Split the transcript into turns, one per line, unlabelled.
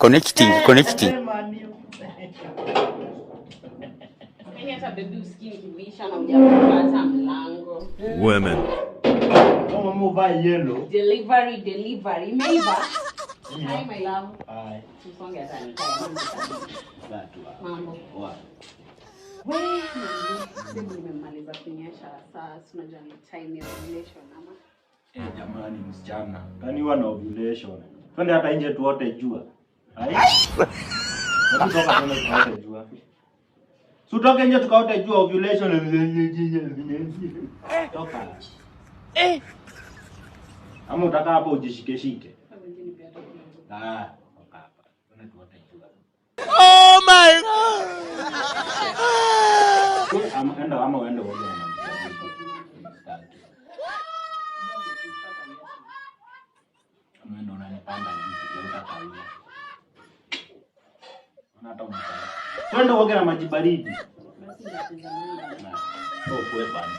Connecting.
Women.
Delivery. Meiva. Hi, my love. Hi. Mambo. Wewe mimi nimemaliza kunyesha sasa tunajua ni time ya ovulation ama
jamani msichana kani huwa na ovulation twende hata nje tuote jua hai tunatoka tuende tuote jua tutoke nje tukaote jua ovulation toka ama utaka hapo ujishike toka hapa twende tuote jua.
Oh my God.
Enda ama uende uoge na maji. Ndo unanipanda hivi utakawia. Unataka unataka. Twende uoge na maji baridi. Basi ndio tazamani. Oh, kwa bani.